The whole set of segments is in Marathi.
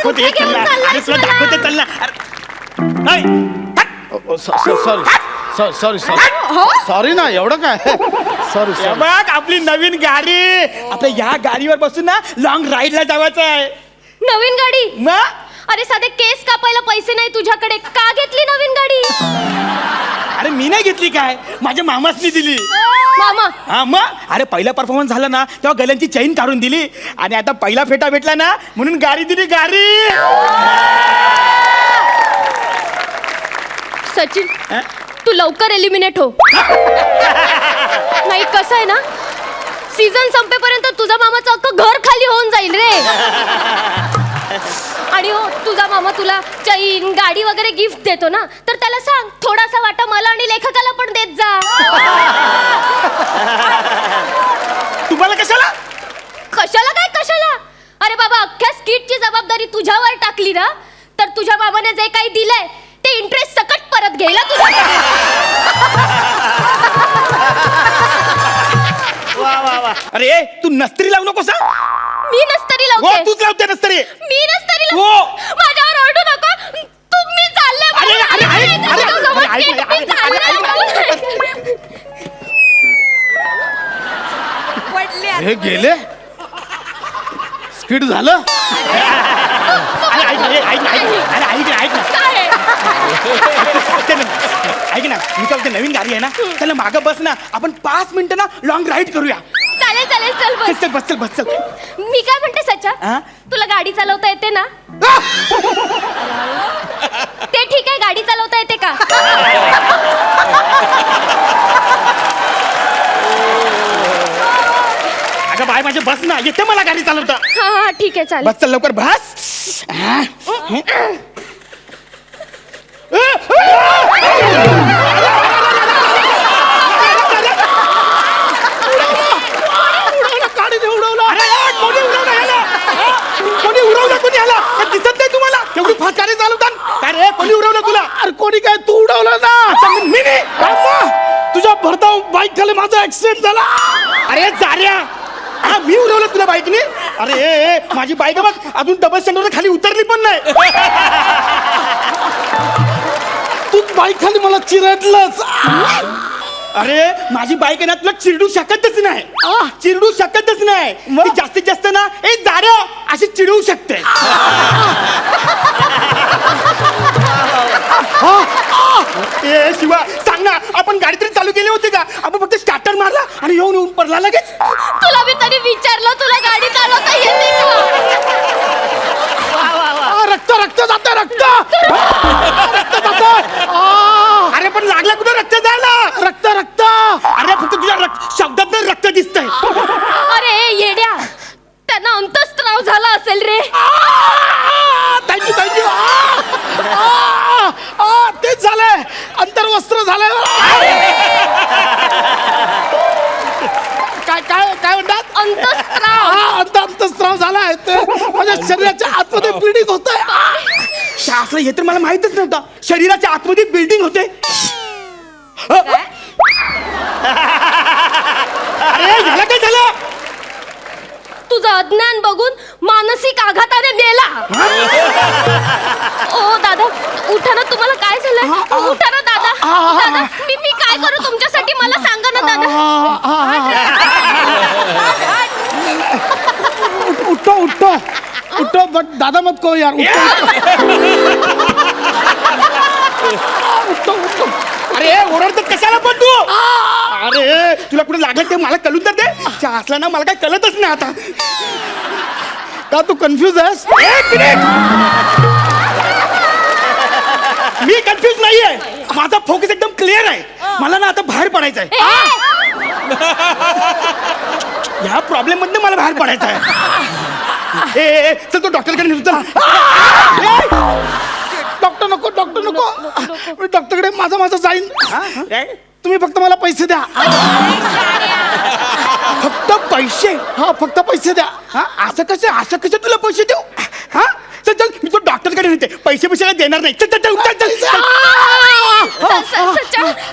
दाखवते चल ना. अरे तुला दाखवते चल ना. सॉरी सॉरी ना एवढं काय सॉरी बघ आपली नवीन गाडी. आपल्या या गाडीवर बसून ना लॉंग राईडला जायचं आहे. नवीन गाडी? मग अरे साधे केस कापायला पैसे नाही तुझ्याकडे, का घेतली नवीन गाडी? अरे मी नाही घेतली काय, माझ्या मामासनी दिली. मामा? हा मग अरे पहिला परफॉर्मन्स झाला ना तेव्हा गल्यांची चैन काढून दिली आणि आता पहिला फेटा भेटला ना म्हणून गाडी दिली. गाडी सचिन तू लवकर एलिमिनेट हो. नाही कसं आहे ना, सीझन संपेपर्यंत तुझा मामाचं अख्खं घर खाली होऊन जाईल रे. आणि हो तुझा मामा तुला चैन गाडी वगैरे गिफ्ट देतो ना, तर त्याला सांग थोडासा वाटा मला आणि लेखकाला पण देत जा. तुम्हाला कशाला? कशाला काय कशाला? अरे बाबा अख्ख्या स्किटची जबाबदारी तुझ्यावर टाकली ना, तर तुझ्या बाबाने जे काही दिलंय ते इंटरेस्ट सकट परत घ्यायला तुझ्याकडे. अरे तू नस्तरी लावू नकोस. मी नस्तरी हो लावते? तूच लावते नस्तरी. मी नस्तरी हो. लावते? माझ्यावर ओरडू नका. तुम्ही चालले अरे, अरे, अरे, अरे, अरे, अरे, अरे, हे गेले स्पीड झालं. अरे ऐक ना, ऐक ना, ऐक ना, ऐक ना. ऐक ना मी काय बोलते, नवीन गाडी आहे ना त्याला मागं बस ना, आपण 5 मिनिटं ना लॉंग राईड करूया. चालेल चालेल चल बस. चल बस चल बस चल. मी काय म्हणते सच्चा, हा? तुला गाडी चालवता येते ना? ते ठीक आहे, गाडी चालवता येते का? अगं बाय माझे बस ना, येते मला गाडी चालवता. हा हा ठीक आहे चालेल. बस चल लवकर बस. गाडीने उडवलं. अरे कोणी उडवलं याला? कोणी उडवलं? कोणी आला? दिसत नाही तुम्हाला एवढी फास्ट गाडी चालवतात? अरे कोणी उडवलं तुला? अरे कोणी काय तू उडवलं ना. मी नाही. अम्मा, तुझ्या भरधाव बाईक खाली माझा ऍक्सिडेंट झाला. अरे जाऱ्या, हा मी उडवलं तुला बाईकने? अरे माझी बाईक बघ अजून डबल स्टँडवर खाली उतरली पण नाही. तूच बाईक खाली मला चिरडलंस. अरे माझी बाईक आहे ना तुला चिरडू शकतच नाही. चिरडू शकतच नाही. ती जास्तीत जास्त ना ए जाऱ्या अशी चिडवू शकते. ए शिवा सांग ना, आपण गाडी तरी चालू केली होती का? आपण फक्त स्टार्टर मारला आणि येऊन पडला लगेच. तुला मी तरी विचारलं तुला गाडी चालवता येते का? रक्त रक्त जात रक्त रक्त जात. अरे पण लागला कुठे रक्त जायला? रक्त रक्त. अरे फक्त तुझ्या शब्दात रक्त दिसतंय. अरे येड्या, त्यांना अंतस्त्राव झाला असेल रे. Thank you thank you. तेच झालंय, अंतर्वस्त्र झालंय. काय काय काय म्हणतात? अंतस्त्राव. अंतस्त्राव झालाय. ते माझ्या शरीराच्या आतमध्ये ब्लिडिंग होत आहे. असलं हे तर मला माहितच नव्हतं. शरीराच्या आतमध्ये बिल्डिंग होते. अरे याला काय झालं? तुझं अज्ञान बघून मानसिक आघाताने मेला. ओ दादा उठा ना, तुम्हाला काय झालं? उठा ना दादा. दादा मी काय करू तुमच्यासाठी, मला सांगा ना दादा. उठो उठो उठो. बट दादा मत कहो यार. उठो उठो. अरे ओरडतात कशाला पण तू? अरे तुला कुठे लागलं ते मला कळून तर दे. चहा असला ना मला काय कळतच नाही आता. का तू कन्फ्यूज आहेस? एक मिनिट, मी कन्फ्युज नाहीये. माझा फोकस एकदम क्लिअर आहे. मला ना आता बाहेर पडायचं आहे. ह्या प्रॉब्लेम मधनं मला बाहेर पडायचं आहे. ए चल तो डॉक्टरकडे नेतो. डॉक्टर नको डॉक्टर नको. मी डॉक्टरकडे माझं जाईन. तुम्ही फक्त मला पैसे द्या. फक्त पैसे? हा फक्त पैसे द्या. असं कसं तुला पैसे देऊ? हा चल चल मी तो डॉक्टरकडे नेते. पैसे काय देणार नाही. चल चल चल चल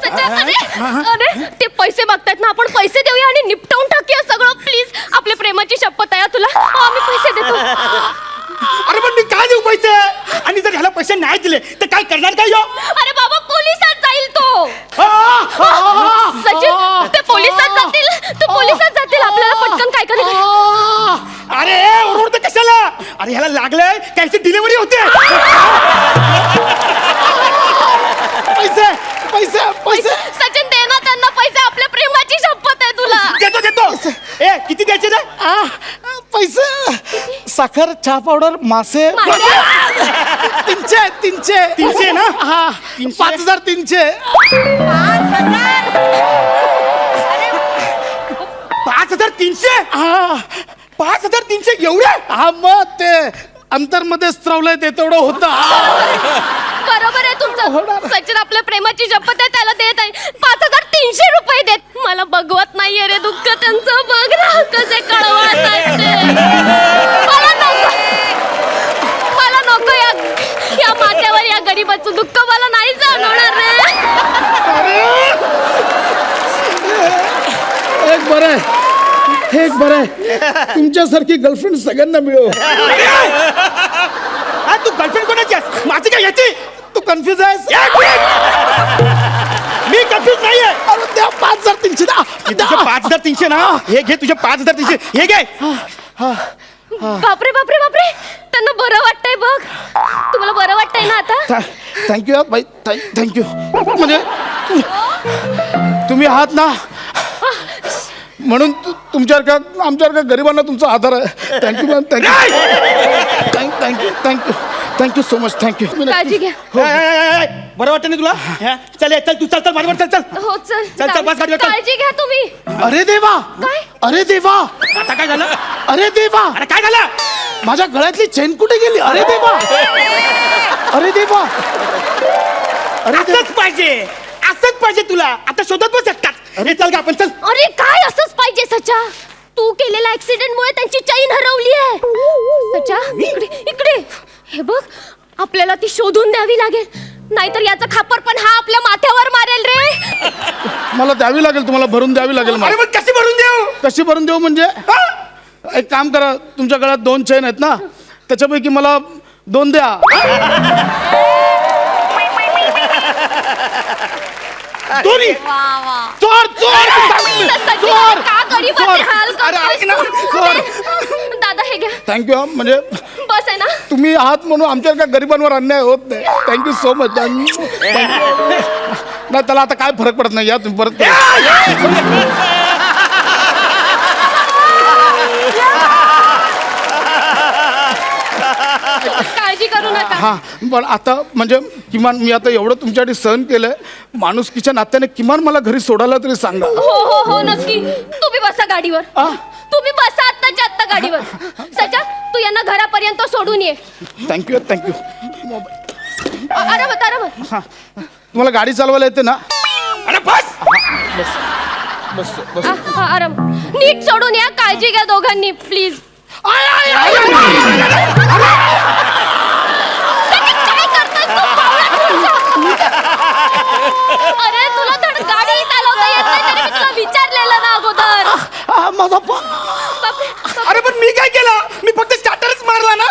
सच्चा अरे ते पैसे मागतायत ना, आपण पैसे देऊया आणि निपटवून टाकूया सगळं प्लीज. आपल्या प्रेमाची शपथ आहे तुला. आम्ही पैसे देतो. अरे पण मी काय देऊ नाही दिले तर काय करणार काय यो? अरे बाबा पोलिसात जाईल तो. आ, आ, आ, सचिन ते पोलिसात जातील. ते पोलिसात जातील. आपल्याला पटकन काय करायचं? आ. अरे ओरडते कशाला? अरे ह्याला लागलंय कायची डिलिव्हरी होते. पैसे पैसे पैसे सचिन दे ना त्यांना पैसे. आपल्या प्रेमाची शपथ आहे तुला. देतो देतो. ए किती द्यायचे ना? पैसे साखर चहा पावडर मासे मासे? 300 300 ना? हा 5300 5300. हा 5300 एवढे? हा मग ते अंतरमध्ये स्त्रवलंय ते तेवढं होतं. बरोबर आहे तुमचं. सचिन आपल्या प्रेमाची शपथ आहे त्याला देत आहे. 5300 रुपये देत. मला बघवत नाहीये रे दुःख त्यांचं. बघ ना कसे कळवत आहेत ते. मला नको. मला नको या माथ्यावर या गरीबाचं दुःख मला नाही जाणवणार रे. एक बरं आहे एक बरं आहे तुमच्यासारखी गर्लफ्रेंड सगळ्यांना मिळो. हा तू गर्लफ्रेंड कोणाची आहेस? माझी काय याची? तू कन्फ्युज आहेस? मी कन्फ्युज नाहीये. अरे द्या 5300 हे तुझे 5300 ना? हे घे तुझे 5300. हे घे. बापरे बापरे बापरे त्यांना बरं वाटतंय बघ. तुम्हाला बरं वाटतंय ना आता? थँक्यू बाई थँक्यू. म्हणजे तुम्ही आहात ना म्हणून तुमच्यासारख्या आमच्यासारख्या गरिबांना तुमचा आधार आहे. Thank you ma'am thank you so much thank you. काळजी घ्या. बरं वाटतं ना तुला? हा, चल ये, चल तू चल चल माझ्यावर चल चल. हो चल चल, बस गाडीवर चल. काळजी घ्या तुम्ही. अरे देवा काय? अरे देवा आता काय झालं? अरे देवा अरे काय झालं? माझ्या गळ्यातली चेन कुठे गेली? अरे देवा अरे देवा अरे देवा. असंच पाहिजे असंच पाहिजे तुला. आता शोधत बस एकटाच. अरे चल का आपण चल. अरे काय असंच पाहिजे सचा. तू केलेल्या ऍक्सिडेंट मुळे त्यांची चैन हरवली आहे. सचा इकडे इकडे हे बघ. आपल्याला ती शोधून द्यावी लागेल. नाहीतर याचा खापर पण हा आपल्या माथ्यावर मारेल रे. मला द्यावी लागेल तुम्हाला भरून द्यावी लागेल अरे मला. मग कशी भरून देऊ? कशी भरून देऊ म्हणजे एक काम करा तुमच्या गळ्यात 2 चेन आहेत ना त्याच्यापैकी मला 2 द्या. दोन्ही चोर चोर चोर का गरीबाचे हाल अरे ऐक ना. करतोय? दादा हे घ्या. थँक्यू म्हणजे बस आहे ना. तुम्ही आहात म्हणून आमच्या का गरिबांवर अन्याय होत नाही. Thank you so much. नाही त्याला आता काय फरक पडत नाही. या तुम्ही परत काळजी करू नका. हा पण आता म्हणजे किमान मी आता एवढं तुमच्यासाठी सहन केलंय माणुसकीच्या नात्याने किमान मला घरी सोडायला तरी सांगा. हो हो हो नक्की. तुम्ही बसा गाडीवर. तुम्ही बसा आत्ताच्या आत्ता गाडीवर. सचा तू यांना घरापर्यंत सोडून ये. Thank you thank you. आरामात आरामात. हा तुम्हाला गाडी चालवायला येते ना? अरे बस. बस बस आराम. नीट सोडून या. काळजी घ्या दोघांनी प्लीज. काय करतोय तू बावळा? अरे तुला धड गाडी चालवता येत नाही तरी मी तुला विचारलेलं ना अगोदर. माझा बापरे. अरे पण मी काय केलं? मी फक्त स्टार्टरच मारला ना.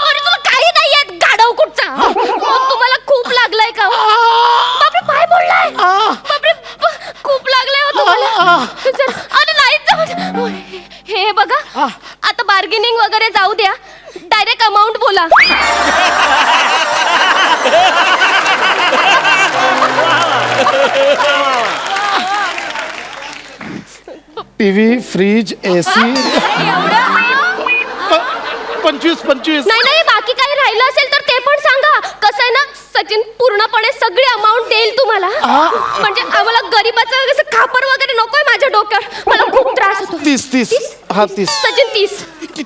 अरे तुला काही नाही येत गाढव कुठचा. तुम्हाला खूप लागलंय का? बापरे पाय मोडलाय. बापरे खूप लागलंय हो तुम्हाला. चल. अरे नाही जाऊ. हे बघा आता बार्गेनिंग वगैरे जाऊ द्या. डायरेक्ट अमाऊंट बोला. टीव्ही फ्रीज AC एवढं? 25 नाही नाही बाकी काही राहिलं असेल तर ते पण सांगा. कसं आहे ना सचिन पूर्णपणे सगळी अमाऊंट देईल तुम्हाला. म्हणजे आम्हाला गरीबाचं असं खापर वगैरे नकोय माझ्या डोक्यावर. मला खूप त्रास होतो. 30 हा 30 सचिन 30.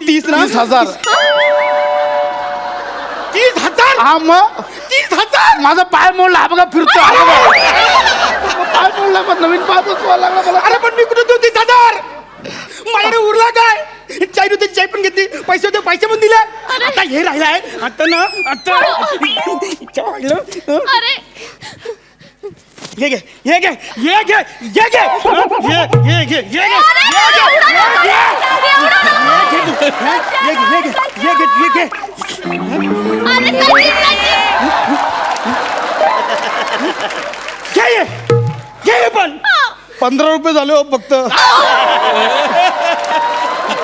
30 ना? 30,000 30,000. हा मग 30,000. माझा पाय मोडला. हा बघा फिरतो. पाय मोडला पण नवीन पाय बसवा लागला मला. अरे पण मी कुठे देऊ 30,000? माझ्याकडे उरला काय? चाय होते चाय पण घेतली. पैसे होते पैसे पण दिले. आता हे राहिलाय. आता ना आता अरे ये घे ये घे ये घे ये घे ये घे ये घे ये घे अरे सचिन, सचिन. 15 रुपये झाले हो फक्त.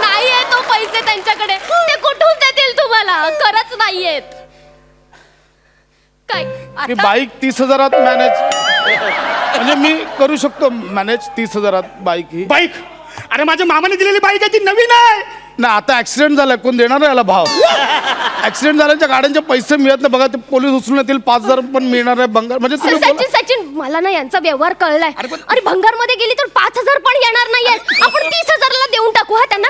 नाहीये तो पैसे त्यांच्याकडे, ते कुठून देतील तुम्हाला? खरंच नाहीयेत. काय ती आता? बाईक 30,000 मॅनेज, म्हणजे मी करू शकतो मॅनेज 30,000 बाईक ही. बाईक? अरे माझ्या मामाने दिलेली बाईक आहे, ती नवीन आहे. ना आता ऍक्सिडेंट झालाय, कोण देणार आहे याला भाव? ऍक्सिडेंट झाल्याच्या गाड्यांचे पैसे मिळत नाही बघा, ते पोलीस उचलून येतील, 5,000 पण मिळणार आहे भंगार. म्हणजे तुम्ही सचिन बोला. सचिन मला ना यांचा व्यवहार कळलाय. अरे भंगार मध्ये गेली तर 5,000 पण येणार नाहीये. आपण 30,000ला देऊन टाकू हा त्यांना.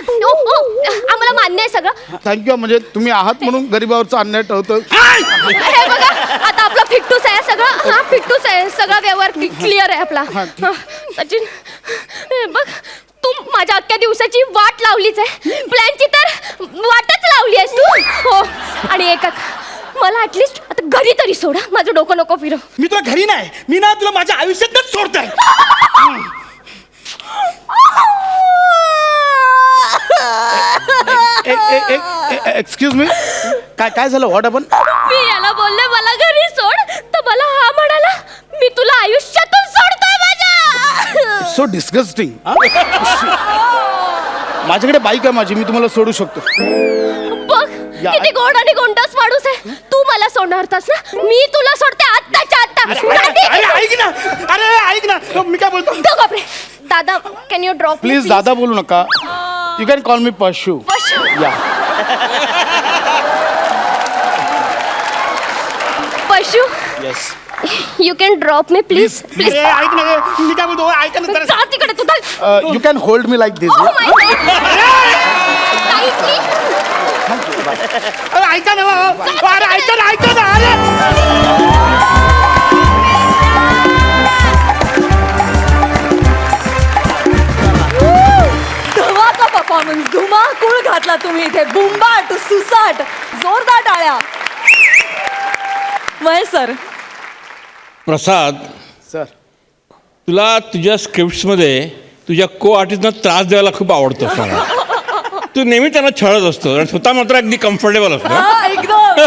आम्हाला मान्य आहे सगळं. थँक्यू. म्हणजे तुम्ही आहात म्हणून गरीबावरचा अन्याय ठेवतो. हे बघा आता आपला फिट्टूस आहे सगळं. हा फिट्टूस आहे सगळा व्यवहार क्लिअर आहे आपला. सचिन हे बघ, तू माझ्या अख्ख्या दिवसाची वाट लावलीच आहे. प्लॅनची तर वाटच लावली आहेस तू. हो आणि एक मला ऍटलिस्ट आता घरी तरी सोडा. माझं डोकं नको फिरव. मी तुला घरी नाही, मी ना तुला माझ्या आयुष्यातच सोडतोय. एक्सक्यूज मी, काय झालं? What happen? मी याला बोलले मला घरी सोड, तर मला हा म्हणाला मी तुला आयुष्यातून सोडतोय माझ्या. So disgusting. माझ्याकडे बाईक आहे माझी, मी तुम्हाला सोडू शकतो. बघ किती गोड आणि गोंडस माणूस आहे. तू मला सोडणार होतास ना, मी तुला सोडते आत्ताच्या आत्ता. अरे ऐक ना, अरे ऐक ना, मी काय बोलतो. बापरे दादा, कॅन यू ड्रॉप प्लीज दादा बोलू नका. यू कॅन कॉल मी पशू. या. पशू yes. You can drop me please please. अरे ऐक ना, मी काय बोलतो, ऐक ना जरा. जा तिकडे तू. You can hold me like this. Oh my God. Nicely. अरे ऐका ना, अरे ऐका ना, ऐका ना. अरे धमाका परफॉर्मन्स, धुमाकूळ घातला तुम्ही इथे. बुंबाट, सुसाट, जोरदार टाळ्या. महेश सर, प्रसाद, सर. तुला तुझ्या स्क्रिप्ट्समध्ये तुझ्या को आर्टिस्टना त्रास द्यायला खूप आवडतो असताना. तू नेहमी त्यांना छळत असतो आणि स्वतः मात्र अगदी कम्फर्टेबल असतो. हा एकदम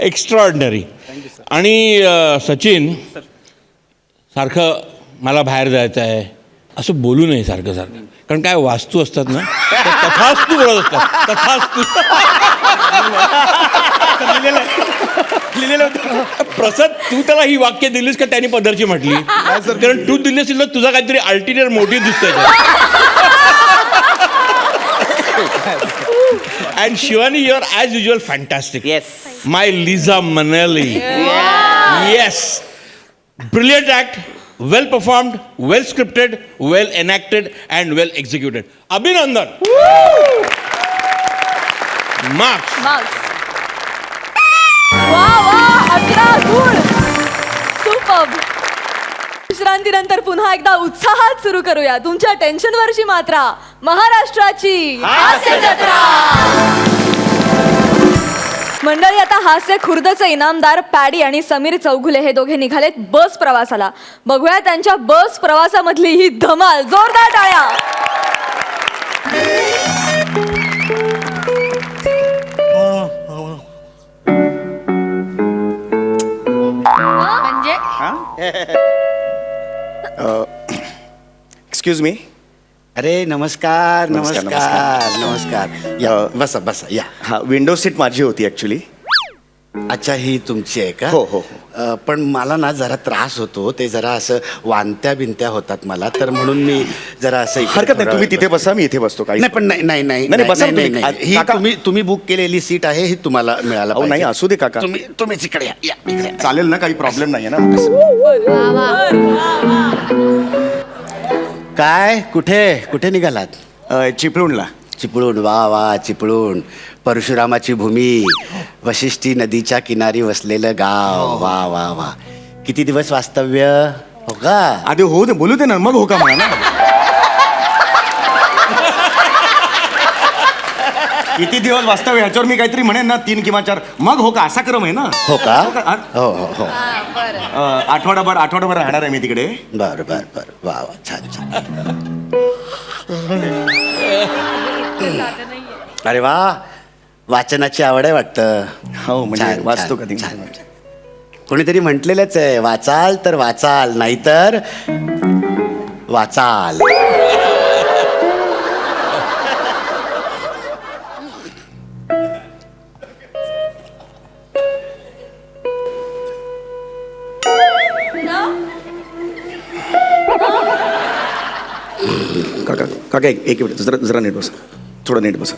एक्स्ट्राऑर्डिनरी. आणि सचिन, सारखं मला बाहेर जायचं आहे असं बोलू नये सारखं सारखं, कारण काय वास्तू असतात ना, त्या तथास्तू बोलत असतात. तथास्तू. लिहिलेलं होतं. प्रसाद, तू त्याला ही वाक्य दिलीस का त्यांनी पदरची म्हटली? कारण तू दिली असेल तर तुझा काहीतरी अल्टिरियर मोटिव्ह दिसतोय. And Shivani, you are as usual fantastic. Yes. My Liza manly. Yes, brilliant act, well performed, well scripted, well enacted and well executed. अभिनंदन. मार्क्स. मार्क्स. वा वा, 11 गुण. सुपर्ब. विश्रांतीनंतर पुन्हा एकदा उत्साहात सुरू करूया तुमच्या टेन्शनवरची मात्रा, महाराष्ट्राची हास्य जत्रा. मंडळी, आता हास्य खुर्दचे इनामदार पॅडी आणि समीर चौघुले हे दोघे निघालेत बस प्रवासाला. बघूया त्यांच्या बस प्रवासामधली ही धमाल. जोरदार टाळ्या. Excuse me. अरे नमस्कार नमस्कार, नमस्कार नमस्कार. या बसा बसा या. हा, विंडो सीट माझी होती ॲक्च्युली. अच्छा, ही तुमची आहे का? हो, हो. पण मला ना जरा त्रास होतो, ते जरा असं वांत्या बिंत्या होतात मला, तर म्हणून मी जरा असं इकडे हरकत नाही, थोडा तुम्ही वेळ तिथे बसा, मी इथे बसतो. काही नाही, पण नाही नाही नाही नाही, बसा नाही, तुम्ही. नाही. ही काका- तुम्ही बुक केलेली सीट आहे, ही तुम्हाला मिळायला अहो, नाही, पाहिजे. असू दे काका. तुम्ही इकडे या, या इकडे. चालेल ना, काही प्रॉब्लेम नाही आहे ना. काय कुठे निघालात? चिपळूणला. चिपळूण. वा वा, चिपळूण, परशुरामाची भूमी, वशिष्ठी नदीच्या किनारी वसलेलं गाव. वा वा वा. किती दिवस वास्तव्य? हो का? आधी हो दे, बोलू दे ना, मग हो का म्हणा ना. किती दिवस वास्तव्य ह्याच्यावर मी काहीतरी म्हणेन ना, 3 किंवा 4, मग हो का, असा क्रम आहे ना. हो का? हा? हो हो हो. आठवडाभर राहणार आहे मी तिकडे. बर बर बर. वा वा, छान छान. अरे वा, वाचनाची आवड आहे वाटतं. हो, म्हणजे छान, वाचतो छान, कधी. छान. कोणीतरी म्हटलेलंच आहे, वाचाल तर वाचाल, नाहीतर वाचाल. काका काका एक मिनिट जरा जरा नीट बसा, थोडं नीट बसा.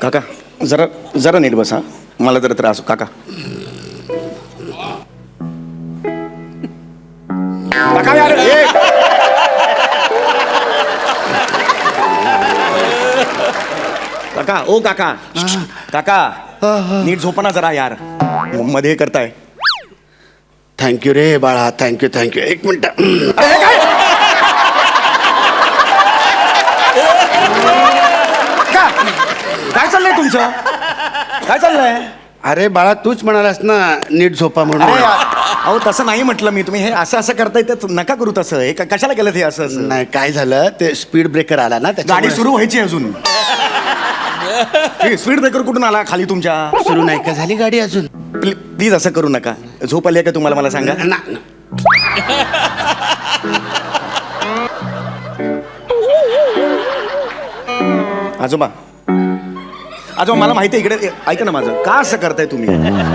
काका जरा जरा नीट बसा, मला जरा त्रास काका. काका यार काका ओ काका काका नीट झोपा ना जरा यार, मध्ये हे करताय. थँक्यू रे बाळा, थँक्यू थँक्यू. एक मिनिट. काय चाललंय तुमचं, काय चाललंय? अरे बाळा, तूच म्हणालास ना नीट झोपा अरे म्हणून. अहो तसं नाही म्हटलं मी, तुम्ही हे असं असं करताय तर नका करू तसं. हे कशाला केलं हे असं असं? नाही, काय झालं, ते स्पीड ब्रेकर आला ना, गाडी त्याच्यामुळे सुरू व्हायची अजून. स्पीड ब्रेकर कुठून आला खाली तुमच्या? सुरू नाही का झाली गाडी अजून? प्लीज असं करू नका. झोप आली आहे का तुम्हाला, मला सांगा. ना आजोबा आजोबा मला माहिती आहे, इकडे ऐका ना माझं. का असं करताय तुम्ही?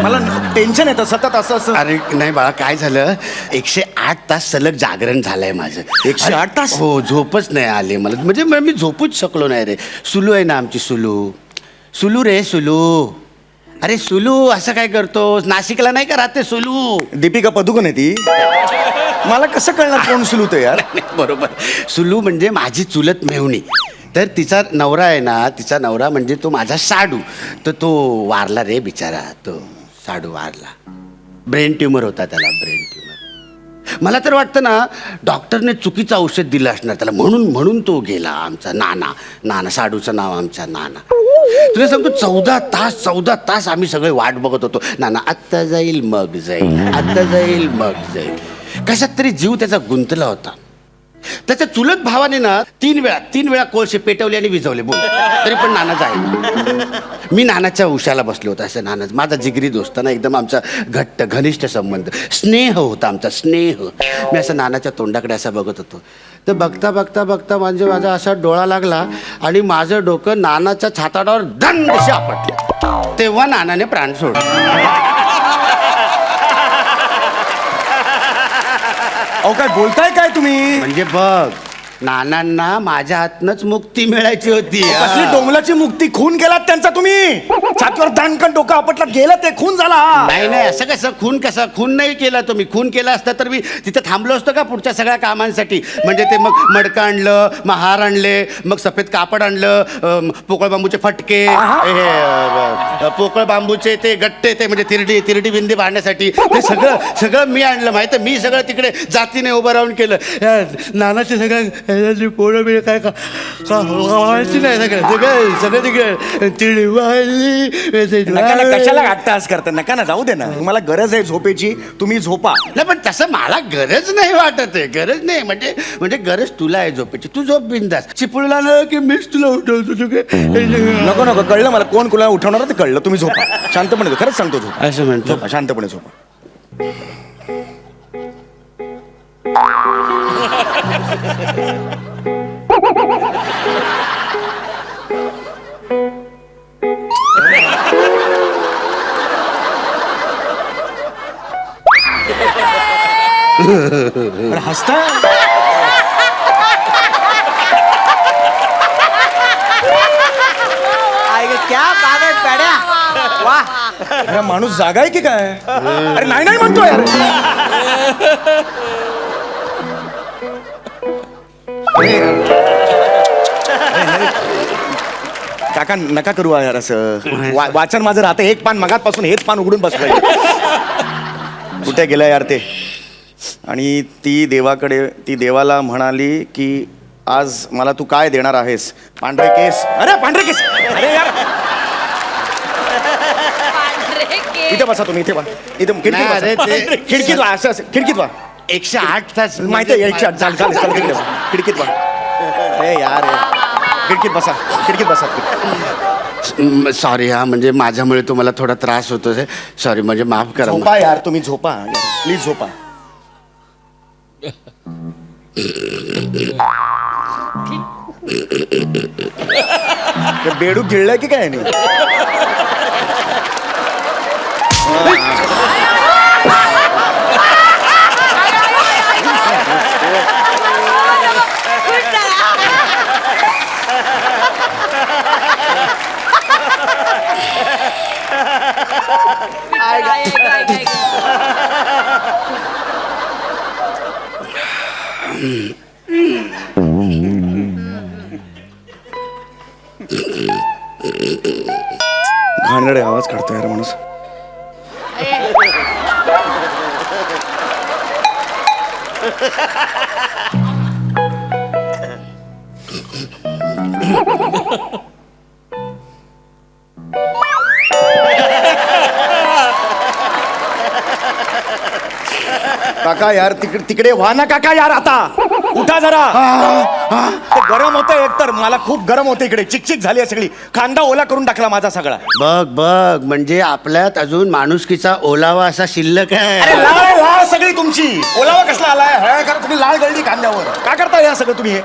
मला टेन्शन येतं सतत असं असं. अरे नाही बाळा, काय झालं, 108 तास सलग जागरण झालंय माझं. 108 तास? हो, झोपच नाही आली मला. म्हणजे मी झोपूच शकलो नाही रे. सुलू आहे ना आमची, सुलू. सुलू रे, सुलू. अरे सुलू, असं काय करतोस? नाशिकला नाही का राहते सुलू? दीपिका पदुकोण आहे ती. मला कसं कळणार कोण सुलू ते यार? बरोबर. सुलू म्हणजे माझी चुलत मेहुणी. तर तिचा नवरा आहे ना, तिचा नवरा म्हणजे तो माझा साडू. तर तो वारला रे बिचारा, तो साडू वारला. ब्रेन ट्युमर होता त्याला, ब्रेन ट्युमर. मला तर वाटतं ना, डॉक्टरने चुकीचं औषध दिलं असणार त्याला, म्हणून तो गेला. आमचा नाना, साडूचं नाव आमचा नाना. तुला सांगतो, 14 तास आम्ही सगळे वाट बघत होतो. नाना आत्ता जाईल मग जाईल, आत्ता जाईल मग जाईल. कशात तरी जीव त्याचा गुंतला होता. त्याच्या चुलत भावाने ना 3 वेळा कोळशे पेटवले आणि विझवले, बोल, तरी पण नाना जाईल. मी नानाच्या उशाला बसलो होतो. असं नाना माझा जिगरी दोस्त ना, एकदम आमचा घट्ट घनिष्ठ संबंध, स्नेह होता आमचा, स्नेह. मी असं नानाच्या तोंडाकडे असं बघत होतो. तर बघता माझा असा डोळा लागला आणि माझं डोकं नानाच्या छाताडावर दंडशी आपटलं. तेव्हा नानाने प्राण सोडला. अहो काय बोलताय काय तुम्ही? म्हणजे बघ, नानांना माझ्या हातनंच मुक्ती मिळायची होती. कसली डोंगलाची मुक्ती? खून केलात त्यांचा तुम्ही. छातीवर दणकन डोकं आपटला, गेलं ते, खून झाला. नाही, असं कसं खून नाही केला तुम्ही. खून केला असता तर मी तिथं थांबलो असतो का पुढच्या सगळ्या कामांसाठी? म्हणजे ते मग मडकं आणलं, मग हार आणले, मग सफेद कापड आणलं, पोकळ बांबूचे फटके, पोकळ बांबूचे ते गट्टे, ते म्हणजे तिरडी बिंदी बांधण्यासाठी ते सगळं मी आणलं. माहिती, मी सगळं तिकडे जातीने उभं राहून केलं. नानाचे सगळं पोळं बिळ काय व्हायची नाही, सगळं तिकडे तिरडी वाहिली. कशाला घाटास करता? नका ना, जाऊ दे ना. तुम्हाला गरज आहे झोपेची, तुम्ही झोपा. नाही, पण तसं मला गरज नाही वाटत आहे. गरज नाही म्हणजे गरज तुला आहे झोपेची. तू झोप बिंदास. चिपळूला ना की मीच तुला उठवतो. नको कळलं मला, कोण कुणाला उठवणार ते कळलं. तुम्ही झोपा शांतपणे, खरंच सांगतो झोपा. असं म्हणतो. झोपा शांतपणे, झोपा. हसता क्या बात आहे पड्या. वा, अरे माणूस जागा आहे की काय? अरे नाही म्हणतो यार. काका नका करू यार असं. वाचन माझं राहतं, एक पान मगातपासून हेच पान उघडून बसलंय. कुठे गेलं यार ते? आणि ती देवाला म्हणाली की आज मला तू काय देणार आहेस? पांढरे केस. अरे पांढरे केस. अरे यार, इथे बसा तुम्ही, इथे बसा. इथे खिडकीत नाही, अरे बसा. ते- खिडकीत वा, असं खिडकीत वा. 108 तास माहिती आहे 108 चाल चाल चाल तिकडे बस. खिडकीत बस. अरे यार खिडकीत बसा खिडकीत बसा सॉरी हा म्हणजे माझ्यामुळे तुम्हाला थोडा त्रास होतो सॉरी म्हणजे माफ करा झोपा यार तुम्ही झोपा प्लीज झोपा ते बेडूक गिळलंय की काय नाही घाणेरडे आवाज काढतो यार माणूस काका यार तिकडे व्हा ना काका यार आता उठा जरा ते गरम होतंय एकतर मला खूप गरम होतं इकडे चिकचिक झाली आहे सगळी कांदा ओला करून टाकला माझा सगळा बघ बघ म्हणजे आपल्यात अजून माणुसकीचा ओलावा असा शिल्लक अरे आहे लाळ लाळ सगळी तुमची ओलावा कसला आलाय हळद करा तुम्ही लाळ गळली कांद्यावर का करता या सगळं तुम्ही हे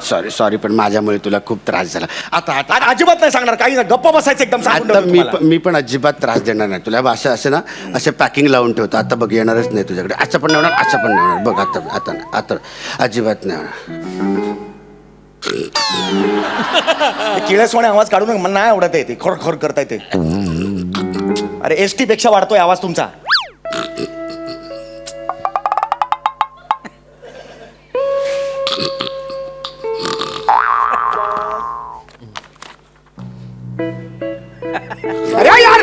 सॉरी सॉरी पण माझ्यामुळे तुला खूप त्रास झाला आता आता आज अजिबात नाही सांगणार काही नाही गप्प बसायचं एकदम सांगून आता ठेवतो तुम्हाला. मी पण अजिबात त्रास देणार नाही तुला असं असं ना असे पॅकिंग लावून ठेवतो आता बघ येणारच नाही तुझ्याकडे असं पण नाही होणार असं पण नाही होणार बघ आता आता आता अजिबात नाही होणार ते किळसवाणे आवाज काढू नका मला नाही आवडत आहे ते खोर खोर करताय ते अरे एसटी पेक्षा वाढतोय आवाज तुमचा अरे यार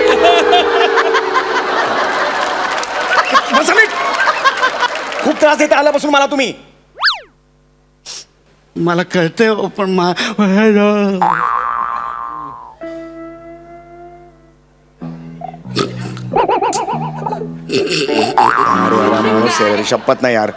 बसा नीट. खूप त्रास देता आल्यापासून मला तुम्ही मला कळतंय हो, पण अरे यार माणूस आहे रे, शपथ नाही यार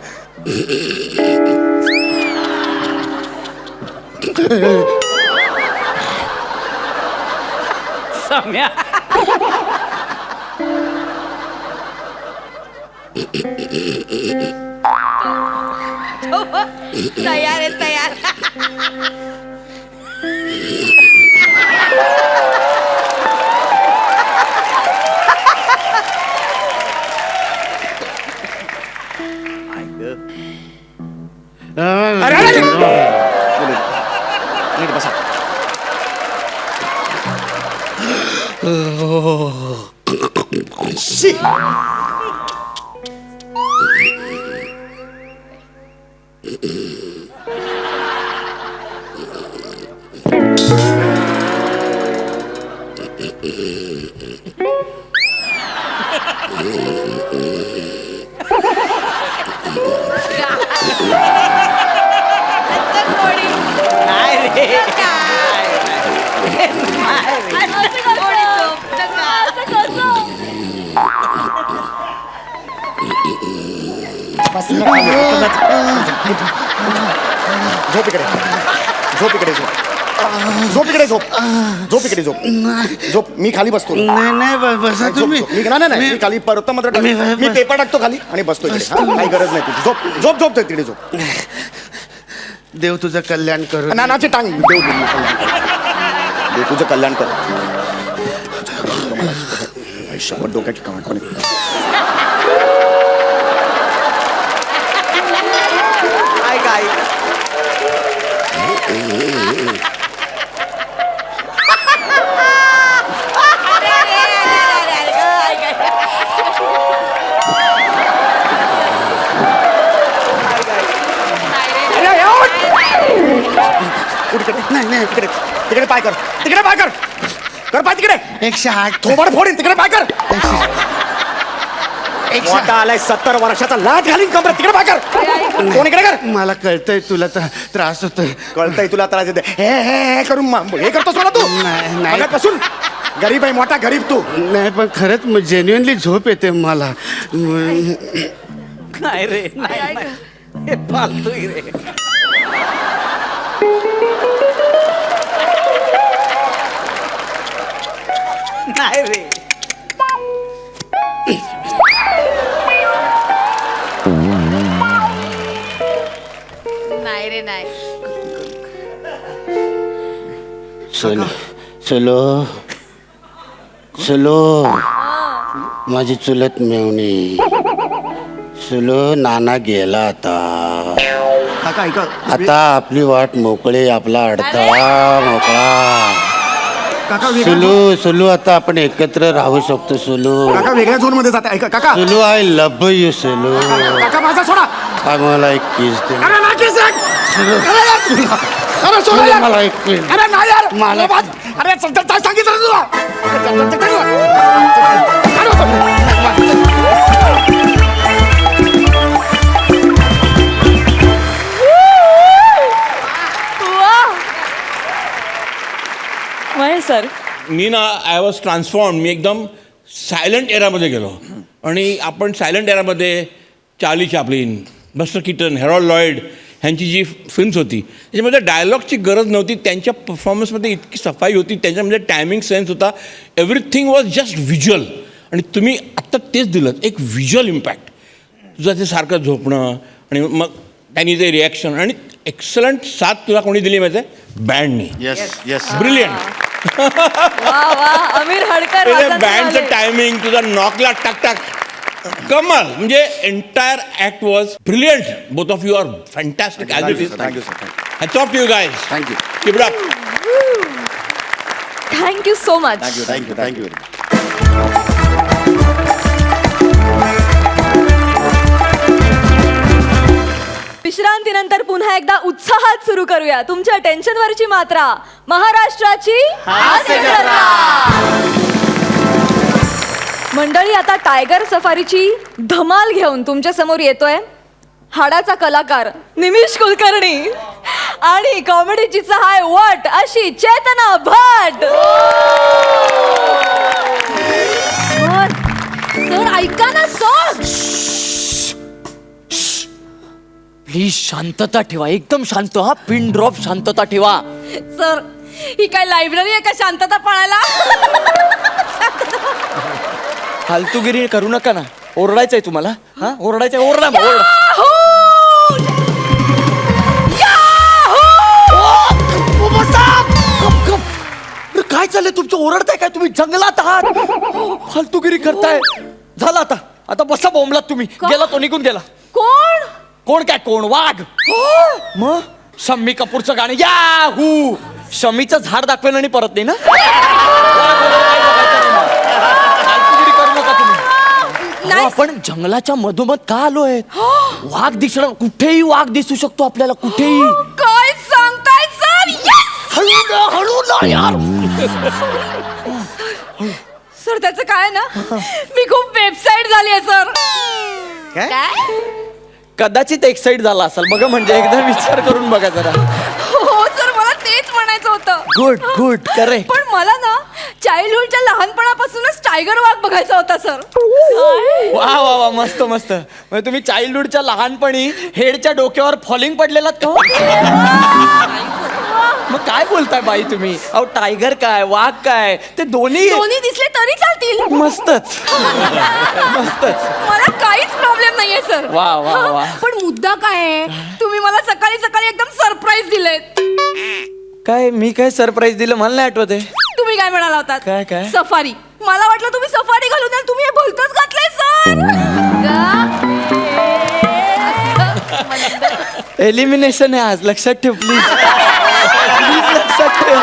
तयार आहे तयार अरे अरे, अरे. नीट बसा शी. झोप इकडे झोप इकडे झोप झोप इकडे झोप झोप इकडे झोप झोप मी खाली बसतो नाही नाही बसा झोप, तुम्ही झोप. नाही मी खाली परत मात्र टाकतो. मी पेपर टाकतो खाली आणि बसतो इकडे हा? काही गरज नाही तुझी झोप झोप झोप तिकडे झोप देव तुझं कल्याण करू नानाची टांग देव तुझं कल्याण कर शपथ डोक्याची कमाट पण नाही तिकडे तिकडे पाय कर तिकडे पाय कर कर पाय तिकडे 108 थोबड फोडीन तिकडे पाय कर मोठा आलाय 70 वर्षाचा लाच घालीन कमर तिकडे पाय कर कोण इकडे कर मला कळतंय तुला त्रास होतोय कळतंय तुला त्रास देते हे करून हे करतोस मला तू नाही. मगाचपासून गरीब आहे मोठा गरीब तू नाही पण खरंच जेन्युअनली झोप येते मला नाही रे नाही नाही. हे फालतू आहे रे. नाही रे. नाही रे नाही. सोलो सोलो सोलो माझी चुलत मेवणी सोलो नाना गेला आता. काका ऐका आता आपली वाट मोकळे, आपला अडथळा मोकळा. काका सुलू सुलू आता आपण एकत्र राहू शकतो सुलू. काका वेगळ्या झोन मध्ये जाते. ऐका काका Sulu I love you Sulu. काका माझा सोडा. मला एक किस दे. अरे ना किस दे. सुलू. अरे सोडा सुलू, यार. मला एक किस. अरे नाही यार. मला- अरे सांगितलं ना तुला. महेश सर, मी ना आय वॉज ट्रान्सफॉर्म. मी एकदम सायलंट एरामध्ये गेलो. आणि आपण सायलंट एरामध्ये Charlie Chaplin, Buster Keaton, Harold Lloyd ह्यांची जी फिल्म्स होती त्याच्यामध्ये डायलॉगची गरज नव्हती. त्यांच्या परफॉर्मन्समध्ये इतकी सफाई होती, त्यांच्यामध्ये टायमिंग सेन्स होता. Everything was just visual. आणि तुम्ही आत्ता तेच दिलं, एक व्हिज्युअल इम्पॅक्ट. तुझं ते सारखं झोपणं आणि मग त्यांनी ते रिॲक्शन आणि एक्सलंट साथ तुला कोणी दिली माहिती आहे? बँडनी. Yes yes. ब्रिलियंट. वा वा, अमीर हडकर वाजवत बँडचं आले. टायमिंग, तुझा नॉकला टाक टाक, कमाल. म्हणजे entire act was brilliant. Both of you are fantastic as it is. Thank you sir. Hats off to you guys. Thank you keep it up. Thank you so much. Thank you thank you. विश्रांतीनंतर पुन्हा एकदा उत्साहात सुरू करूया तुमच्या टेन्शनवरची मात्रा, महाराष्ट्राची हास्य जत्रा. मंडळी, आता टायगर सफारीची धमाल घेऊन तुमच्या समोर येतोय हाडाचा कलाकार निमिष कुलकर्णी आणि कॉमेडीची सहाय वट अशी चेतना भट. सर ऐका ना सर. प्लीज शांतता ठेवा, एकदम शांत. हा, पिन ड्रॉप शांतता ठेवा. सर ही काय लायब्ररी आहे का शांतता पाळायला? फालतूगिरी करू नका ना. ओरडायचंय तुम्हाला? हा, ओरडायचंय, ओरडा मग, ओरडा. अरे काय चाललंय तुमचं? ओरडताय काय तुम्ही? जंगलात आहात, फालतूगिरी करताय. झालं आता. आता बसा बोंबलात तुम्ही. गेला तो, निघून गेला. कोण? कोण काय? कोण? वाघ. मग शम्मी कपूरचं गाणं याहू. शमीचं झाड दाखवेल आणि परत नाही ना. फालतूगिरी करू नका तुम्ही. अहो, आपण जंगलाच्या मधोमध का आलोय? वाघ दिसणं, कुठेही वाघ दिसू शकतो आपल्याला, कुठेही. काय सांगताय सर? हळू ना यार. सर त्याचं काय ना, मी खूप वेबसाईट झाली आहे सर. काय? कदाचित एक्साइट झाला असेल बघा. म्हणजे एकदा विचार करून बघा जरा. हो सर, मला तेच म्हणायचं होतं. Good good, correct. पण मला ना चाइल्डहुडच्या लहानपणापासूनच टायगर वाघ बघायचा होता सर. वा वा वा, मस्त मस्त. म्हणजे तुम्ही चाइल्डहुडच्या लहानपणी हेडच्या डोक्यावर फॉलिंग पडलेलात का? मग काय बोलताय बाई तुम्ही? अहो, टायगर काय, वाघ काय, ते दोन्ही दिसले तरी चालतील. मस्तच मस्तच. मला काहीच प्रॉब्लेम नाहीये सर. वा वा वा. पण मुद्दा काय आहे, तुम्ही मला सकाळी सकाळी एकदम सरप्राईज दिलेत. काय? मी काय सरप्राईज दिलं? मला नाही आठवत आहे. तुम्ही काय म्हणाला होतात? काय, काय? सफारी. मला वाटलं तुम्ही सफारी घालून द्याल. तुम्ही हे भलतंच घातलंय सर. एलिमिनेशन आहे आज, लक्षात ठेव प्लीज. प्लीज लक्षात ठेव.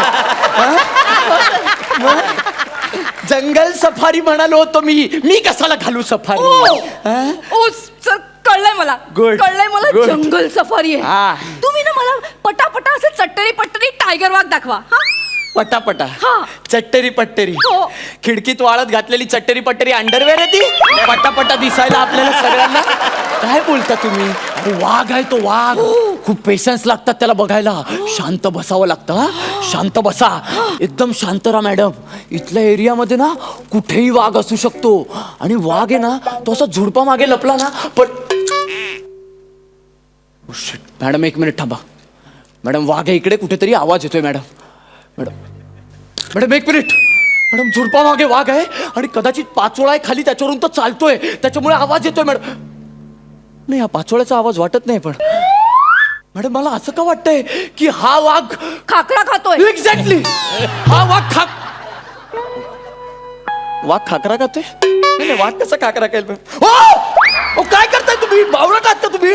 हा? जंगल सफारी म्हणालो होतो मी कशाला घालू सफारी? हा? ओ सर, कळलंय मला. Good. कळलंय मला. Good. जंगल सफारी हा. आहे. तुम्ही ना मला पटापटा असं चट्टरी पट्टरी टायगर वाघ दाखवा. हा, पटापटा. हा. चट्टेरी पट्टेरी. हो. खिडकीत वाळत घातलेली चट्टेरी पट्टेरी अंडरवेअर आहे ती. पटापटा दिसायला आपल्याला सगळ्यांना. काय बोलता तुम्ही? अहो, वाघ आहे तो, वाघ. खूप पेशन्स लागतात त्याला बघायला. शांत बसावं लागतं. हा? शांत बसा, एकदम शांत राहा मॅडम. इथल्या एरियामध्ये ना कुठेही वाघ असू शकतो. आणि वाघ आहे ना, तो असा झुडपा मागे लपला ना, पण मॅडम 1 मिनिट थांबा. मॅडम वाघ आहे इकडे कुठेतरी, आवाज येतोय madam. Madam madam 1 minute. Madam झुडपा मागे वाघ आहे आणि कदाचित पाचोळा आहे खाली, त्याच्यावरून तो चालतोय, त्याच्यामुळे आवाज येतोय मॅडम. नाही, हा पाचोळ्याचा आवाज वाटत नाही, पण मॅडम मला असं का वाटतंय की हा वाघ खाकरा खातोय. एक्झॅक्टली हा वाघ वाघ खाकरा खातोय. नाही, वाघ कसा खाकरा खाईल? ओ काय करताय तुम्ही? बावळा टाकता का तुम्ही?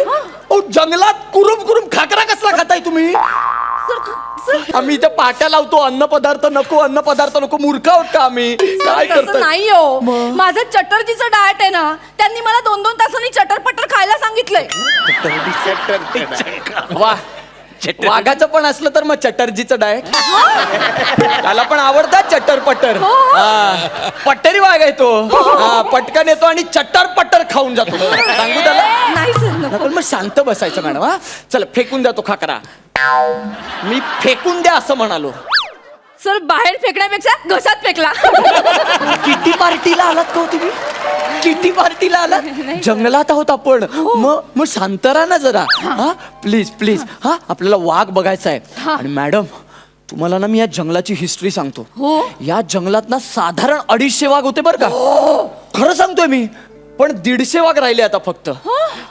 ओ जंगलात कुरुम कुरुम खाकरा कसला खाताय तुम्ही? आम्ही इथे पाट्या लावतो, अन्न पदार्थ नको, मूर्ख आहोत का आम्ही? काय तसं करताय? नाही हो, माझं चटर्जीचं डाएट आहे ना, त्यांनी मला 2-2 तासांनी चटरपटर खायला सांगितलंय. वा, वाघाचं पण असलं तर मग चटर्जीचं डाएट. त्याला पण आवडतात चट्टर-पट्टर. पट्टरी वाघ आहे तो. पटकन येतो आणि चट्टर-पट्टर खाऊन जातो. सांगू त्याला? नाही सर, नको. पण मग शांत बसायचं मॅडम. हा चला फेकून द्या तो खाकरा. मी फेकून द्या असं म्हणालो. सर बाहेर फेकण्यापेक्षा घशात फेकला. किटी पार्टीला आलात का हो तुम्ही? किटी पार्टीला आलात? जंगलात आहोत आपण. मग शांत राहा ना जरा. हा प्लीज प्लीज. हा आपल्याला वाघ बघायचा आहे. आणि मॅडम तुम्हाला ना मी या जंगलाची हिस्ट्री सांगतो. या जंगलात ना साधारण 250 वाघ होते बरं का. खरं सांगतोय मी. पण 150 वाघ राहिले आता फक्त.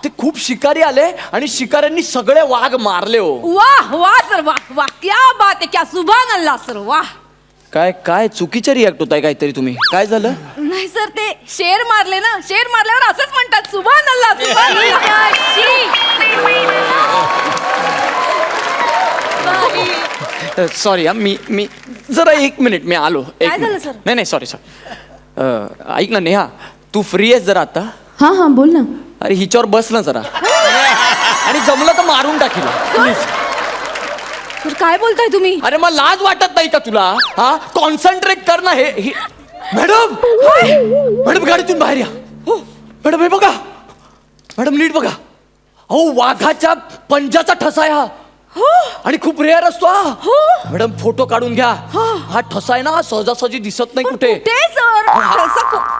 ते खूप शिकारी आले आणि शिकाऱ्यांनी सगळे वाघ मारले हो. वाह वाह सर, वाह वाह, क्या बात आहे, क्या सुभान अल्लाह सर, वाह. काय काय चुकीचं रिॲक्ट होताय काहीतरी तुम्ही? काय झालं? नाही सर, ते शेर मारले ना, शेर मारल्यावर असंच म्हणतात, सुभान अल्लाह, सुभान अल्लाह. सॉरी मी जरा 1 मिनिट मी आलो. काय झालं, सर? नाही सॉरी. ऐक ना नेहा, तू फ्री आहेस जरा आता? हा बोल ना. अरे हिच्यावर बस ना जरा. आणि जमलं तर मारून टाकील प्लीज. सर काय बोलताय तुम्ही? अरे मग लाज वाटत नाही का तुला? हा कॉन्सन्ट्रेट कर ना. हे मॅडम मॅडम गाडीतून बाहेर या. हो मॅडम, हे बघा मॅडम, नीट बघा. अहो वाघाच्या पंजाचा ठसा आहे हा. आणि खूप रेअर असतो हा. मॅडम फोटो काढून घ्या. हा ठसा आहे ना, सहजासहजी दिसत नाही कुठे. कुठे सर?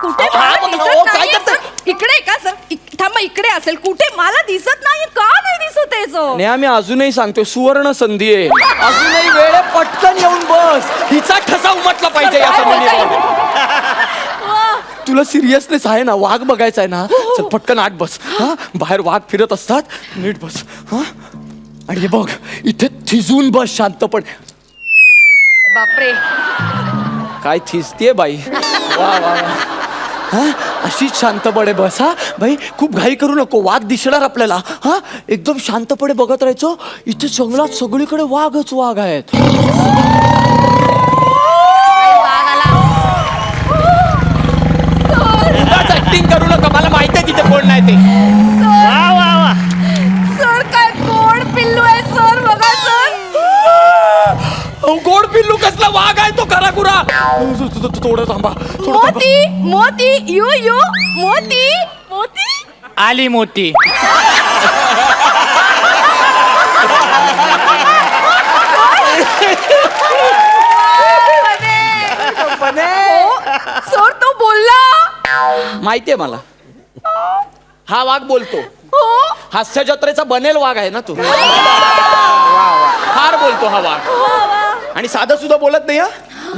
कुठे हा, मला बघ ना, दिसत ओ, काय नाहीये, करताय? सर. इकडे का सर? थांबा, इकडे असेल कुठे, मला दिसत नाही. का नाही दिसत आहे सर? नाही आम्ही अजूनही सांगतोय, सुवर्ण संधी आहे. अजूनही वेळ आहे, पटकन येऊन बस. हिचा ठसा उमटला पाहिजे या संबंधी. तुला सिरियसनेस आहे ना? वाघ बघायचा आहे ना? चल पटकन आत बस. हा बाहेर वाघ फिरत असतात, नीट बस. हा आणि हे बघ इथे थिजून बस शांतपणे. बापरे, काय थिजतीये बाई. वा वा वा. हा अशीच शांतपणे बस. हा बाई खूप घाई करू नको, वाघ दिसणार आपल्याला. हा एकदम शांतपणे बघत राहायचं. इथे जंगलात सगळीकडे वाघच वाघ आहेत. ऍक्टिंग करू नका, मला माहिती आहे तिथे कोण नाही ते. सर काय गोड पिल्लू आहे सर, बघा सर. गोड पिल्लू कसला? वाघ आहे तो खराखुरा. थोडं थांबा. मोती मोती, यू मोती मोती. आली मोती. सर तो बोलला. माहितीये मला. हा वाघ बोलतो. हास्य जत्रेचा बनेल वाघ आहे ना तू. फार बोलतो हा वाघ. आणि साधं सुद्धा बोलत नाही. हा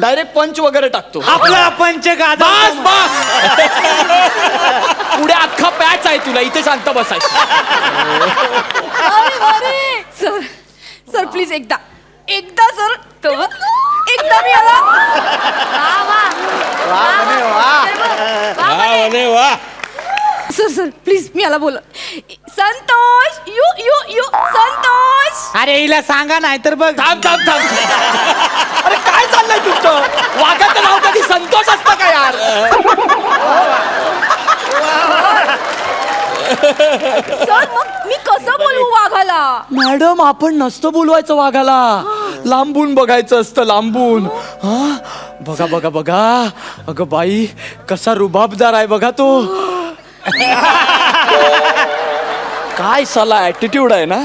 डायरेक्ट पंच वगैरे टाकतो. आपला पंच बस बस. पुढे अख्खा पॅच आहे तुला, इथे शांत बसायचं. सर सर प्लीज एकदा सर, एकदा मी आला. वा. सर प्लीज मी आला बोल. संतोष, यू संतोष. अरे हिला सांगा नाही तर बघ. थांब. अरे काय चाललंय तुमचं? वाघाचं नाव कधी संतोष असतं का यार? सर मग मी कसं बोलू वाघाला? मॅडम आपण नसतं बोलवायचं वाघाला, लांबून बघायचं असतं, लांबून. हा बघा. अगं बाई कसा रुबाबदार आहे बघा तो. काय साला ऍटिट्यूड आहे ना.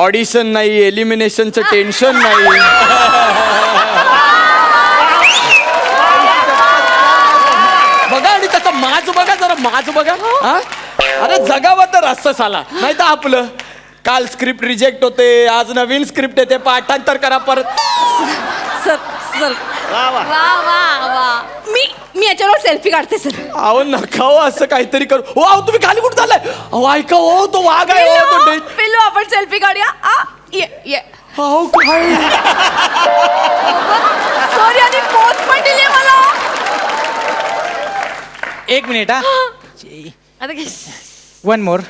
ऑडिशन नाही, एलिमिनेशनचं टेन्शन नाही. बघा आणि त्याचा माज बघा जरा, माज बघा. हा अरे जगावं तर असं साला, नाही तर आपलं. काल स्क्रिप्ट रिजेक्ट होते, आज नवीन स्क्रिप्ट येते, पाठांतर करा परत. सर सर वा वा वा मी याच्यावर सेल्फी काढते सर. अहो नका हो असं काहीतरी करू. हो अहो तुम्ही खाली कुठं चाललाय? अहो ऐका हो, तो वाघ आहे हो, तो डे- पिल्लू आपण सेल्फी काढूया. ये ये अहो काय सॉरी आणि पोच पण दिली मला. एक मिनिट हा. आता काय? One more.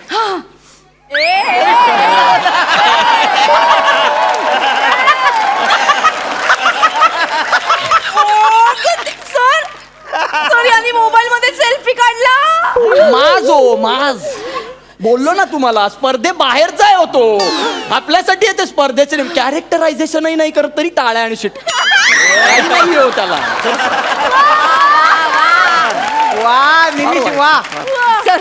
सर सॉरी आणि मोबाईल मध्ये सेल्फी काढला. माझ बोललो ना तुम्हाला, स्पर्धे बाहेरचा आहे होतो. आपल्यासाठी येते स्पर्धेचे कॅरेक्टरायझेशनही नाही करत तरी टाळ्या आणि शिट नाही हो त्याला. वा निमिष वा. सर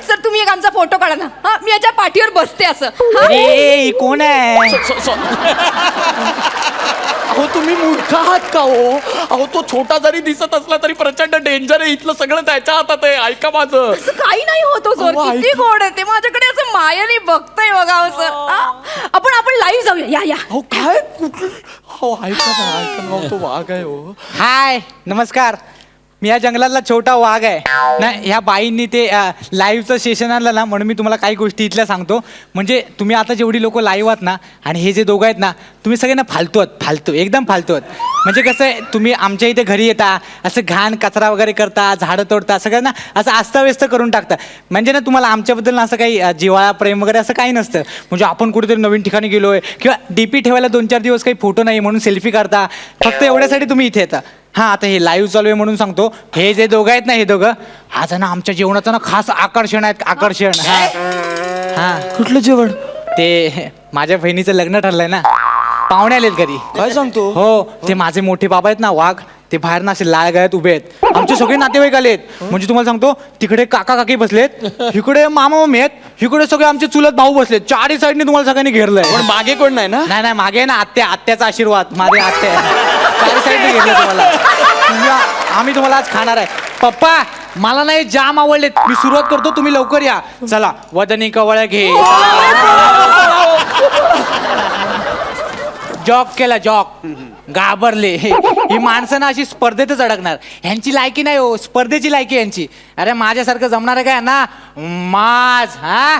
सर तुम्ही एक आमचा फोटो काढा ना. हा मी याच्या पाठीवर बसते असं. हा? अरे कोण आहे? अहो तुम्ही मूर्ख आहात का हो? अहो तो छोटा जरी दिसत असला तरी प्रचंड डेंजर आहे. इथलं सगळं त्याच्या हातात आहे. ऐका माझं. असं काही नाही होतो सर. अहो, किती ऐका. गोड आहे ते. माझ्याकडे असं मायाने बघतंय बघा सर. आपण लाईव्ह जाऊया. या या अहो काय कुठलं? हो ऐका ना, तो वाघ आहे हो. हाय नमस्कार. मी या जंगलातला छोटा वाघ आहे ना. ह्या बाईंनी ते लाईव्हचं सेशन आणलं ना, म्हणून मी तुम्हाला काही गोष्टी इथल्या सांगतो. म्हणजे तुम्ही आता जेवढी लोक लाईव्ह आहात ना, आणि हे जे दोघं आहेत ना, तुम्ही सगळे ना फालतू आहात. फालतू एकदम फालतू आहात. म्हणजे कसं आहे, तुम्ही आमच्या इथे घरी येता, असं घाण कचरा वगैरे करता, झाडं तोडता, सगळं ना असं अस्ताव्यस्त करून टाकता. म्हणजे ना तुम्हाला आमच्याबद्दल ना असं काही जिव्हाळा प्रेम वगैरे असं काही नसतं. म्हणजे आपण कुठेतरी नवीन ठिकाणी गेलोय किंवा डीपी ठेवायला 2-4 दिवस काही फोटो नाही म्हणून सेल्फी काढता. फक्त एवढ्यासाठी तुम्ही इथे येता. हां आता हे लाईव्ह चालू आहे म्हणून सांगतो. हे जे दोघं आहेत ना, हे दोघं आज ना आमच्या जेवणाचं ना खास आकर्षण आहेत. आकर्षण. हां कुठलं जेवण? ते माझ्या बहिणीचं लग्न ठरलंय ना, पाहुणे आलेत घरी. काय सांगतो? हो ते माझे मोठे बाबा आहेत ना वाघ, ते बाहेर ना असे लाळ गळ्यात उभे आहेत. आमचे सगळे नातेवाईक आलेत. म्हणजे तुम्हाला सांगतो, तिकडे काका काकी बसलेत, इकडे मामा मामी आहेत, इकडे सगळे आमचे चुलत भाऊ बसलेत. चारही साईडने तुम्हाला सगळ्यांनी घेरलंय. पण मागे कोण नाही ना? नाही नाही मागे ना आत्याचा आशीर्वाद. माझे आत्या चारी साईडने घेतलं तुम्हाला. आम्ही तुम्हाला आज खाणार आहे. पप्पा मला नाही जाम आवडलेत. मी सुरुवात करतो, तुम्ही लवकर या. चला वदनी कवळ्या घे. जॉक केला जॉक. घाबरले. ही माणसं ना अशी स्पर्धेतच अडकणार. ह्यांची लायकी नाही हो, स्पर्धेची लायकी यांची. अरे माझ्यासारखं जमणार आहे काय ना? माज हा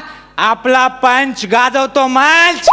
आपला पंच गाजवतो मंच.